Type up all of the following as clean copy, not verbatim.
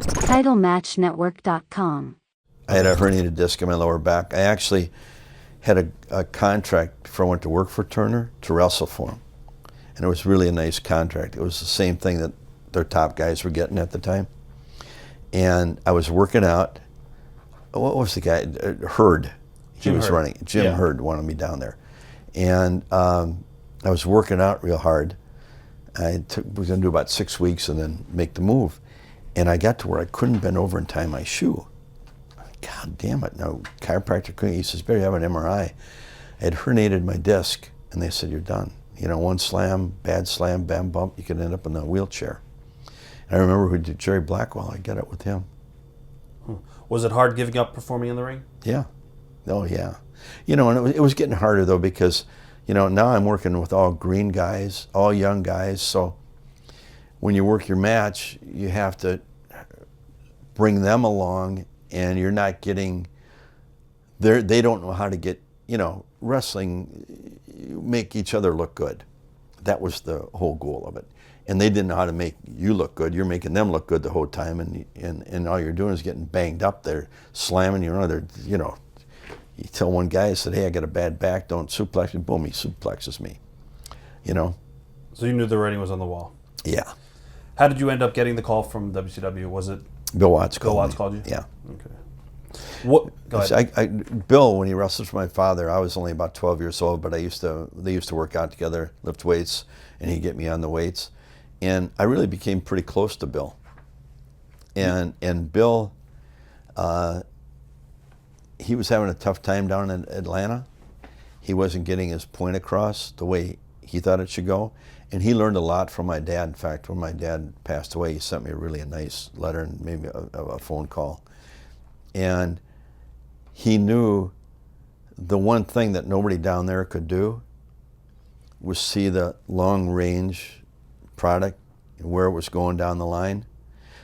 TitleMatchNetwork.com. I had a herniated disc in my lower back. I actually had a contract before I went to work for Turner to wrestle for him. And it was really a nice contract. It was the same thing that their top guys were getting at the time. And I was working out. What was the guy? Hurd. He was running. Jim Hurd wanted me down there. And I was working out real hard. I was going to do about 6 weeks and then make the move. And I got to where I couldn't bend over and tie my shoe. God damn it. No, chiropractor couldn't. He says, better have an MRI. I had herniated my disc, and they said, you're done. You know, one slam, bam, bump, you could end up in a wheelchair. And I remember we did Jerry Blackwell. I got it with him. Was it hard giving up performing in the ring? Yeah. Oh, yeah. You know, and it was getting harder, though, because, you know, now I'm working with all green guys, all young guys. So when you work your match, you have to bring them along, and you're not getting, they don't know how to get, you know, wrestling, make each other look good. That was the whole goal of it. And they didn't know how to make you look good. You're making them look good the whole time, and all you're doing is getting banged up there, slamming you. You know, you tell one guy, I said, hey, I got a bad back, don't suplex me. Boom, he suplexes me, you know. So you knew the writing was on the wall. Yeah. How did you end up getting the call from WCW? Was it Bill Watts called you? Yeah. Okay. What? Go ahead. Bill, when he wrestled for my father, I was only about 12 years old, but they used to work out together, lift weights, and he'd get me on the weights. And I really became pretty close to Bill. And Bill, he was having a tough time down in Atlanta. He wasn't getting his point across the way he thought it should go. And he learned a lot from my dad. In fact, when my dad passed away, he sent me a nice letter and maybe a phone call. And he knew the one thing that nobody down there could do was see the long-range product and where it was going down the line.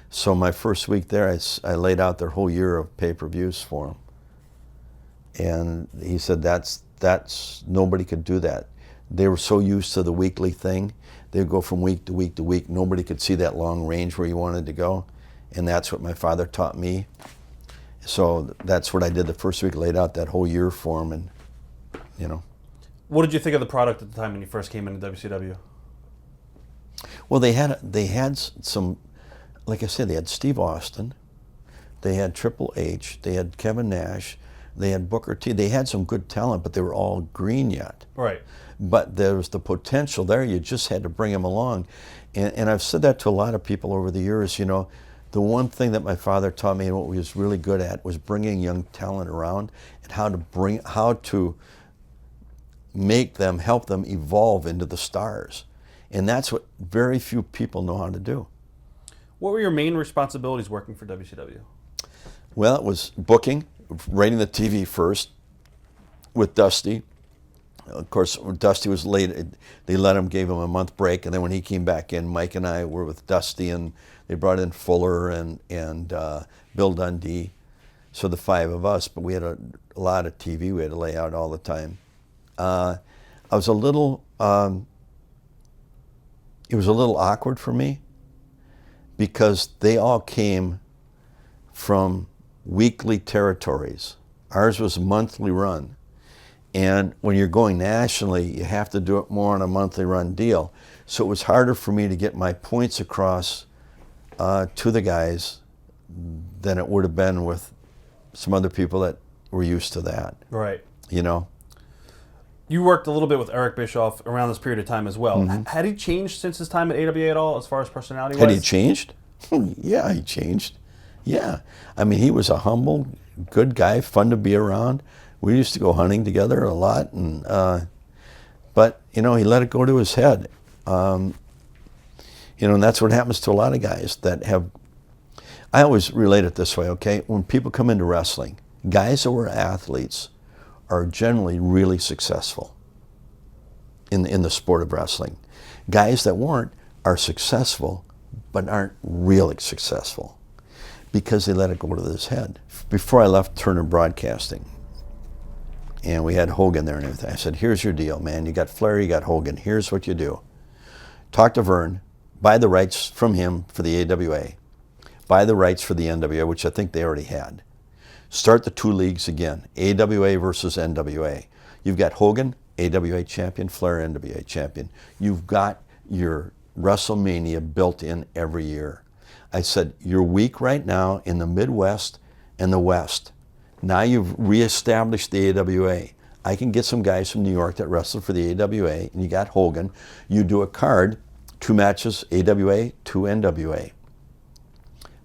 So my first week there, I laid out their whole year of pay-per-views for him. And he said that's nobody could do that. They were so used to the weekly thing. They'd go from week to week to week. Nobody could see that long range where you wanted to go. And that's what my father taught me. So that's what I did the first week, laid out that whole year for him, and, you know. What did you think of the product at the time when you first came into WCW? Well, they had some, like I said, they had Steve Austin, they had Triple H, they had Kevin Nash, they had Booker T. They had some good talent, but they were all green yet. Right. But there was the potential there. You just had to bring them along. And I've said that to a lot of people over the years, you know. The one thing that my father taught me and what he was really good at was bringing young talent around and how to make them, help them evolve into the stars. And that's what very few people know how to do. What were your main responsibilities working for WCW? Well, it was booking, writing the TV first with Dusty. Of course, when Dusty was late, gave him a month break, and then when he came back in, Mike and I were with Dusty, and they brought in Fuller and Bill Dundee, so the five of us. But we had a lot of TV we had to lay out all the time. I was a little. It was a little awkward for me because they all came from weekly territories. Ours was a monthly run. And when you're going nationally, you have to do it more on a monthly run deal. So it was harder for me to get my points across to the guys than it would have been with some other people that were used to that. Right. You know? You worked a little bit with Eric Bischoff around this period of time as well. Mm-hmm. Had he changed since his time at AWA at all as far as personality-wise? Had he changed? Yeah, he changed. Yeah. I mean, he was a humble, good guy, fun to be around. We used to go hunting together a lot, and but, you know, he let it go to his head. You know, and that's what happens to a lot of guys that have, I always relate it this way, okay? When people come into wrestling, guys that were athletes are generally really successful in the sport of wrestling. Guys that weren't are successful, but aren't really successful because they let it go to his head. Before I left Turner Broadcasting, and we had Hogan there and everything, I said, here's your deal, man. You got Flair, you got Hogan. Here's what you do. Talk to Vern, buy the rights from him for the AWA. buy the rights for the NWA, which I think they already had. Start the two leagues again, AWA versus NWA. You've got Hogan, AWA champion, Flair, NWA champion. You've got your WrestleMania built in every year. I said, you're weak right now in the Midwest and the West. Now you've reestablished the AWA. I can get some guys from New York that wrestle for the AWA, and you got Hogan. You do a card, 2 matches, AWA, 2 NWA.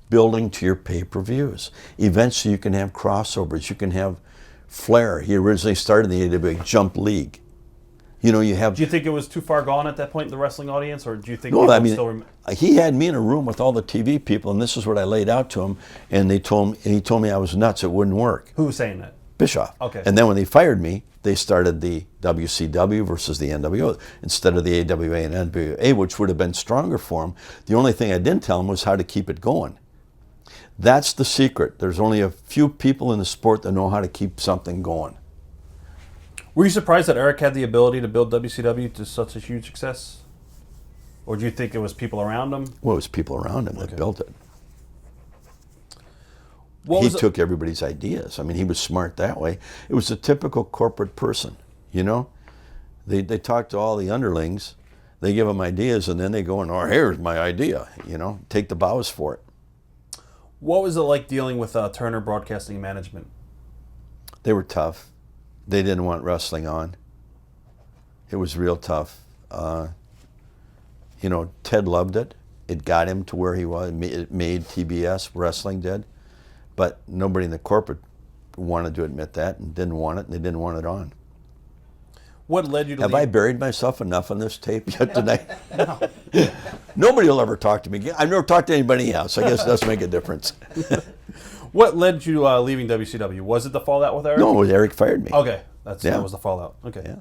Building to your pay-per-views. Eventually you can have crossovers. You can have Flair. He originally started the AWA Jump League. You know, you have... Do you think it was too far gone at that point in the wrestling audience, or do you think No, I mean, still he had me in a room with all the TV people, and this is what I laid out to him, and he told me I was nuts. It wouldn't work. Who was saying that? Bischoff. Okay. And then when they fired me, they started the WCW versus the NWO instead of the AWA and NWA, which would have been stronger for him. The only thing I didn't tell him was how to keep it going. That's the secret. There's only a few people in the sport that know how to keep something going. Were you surprised that Eric had the ability to build WCW to such a huge success? Or do you think it was people around him? Well, it was people around him that built it. What He was took everybody's ideas. I mean, he was smart that way. It was a typical corporate person, you know? They talk to all the underlings, they give them ideas, and then they go and, oh, here's my idea, you know? Take the bows for it. What was it like dealing with Turner Broadcasting Management? They were tough. They didn't want wrestling on. It was real tough. You know, Ted loved it. It got him to where he was. It made TBS, wrestling did. But nobody in the corporate wanted to admit that and didn't want it, and they didn't want it on. What led you to Have leave? I buried myself enough on this tape yet tonight? No. Nobody will ever talk to me again. I've never talked to anybody else. I guess it does make a difference. What led you leaving WCW? Was it the fallout with Eric? No, Eric fired me. Okay, that was the fallout. Okay. Yeah.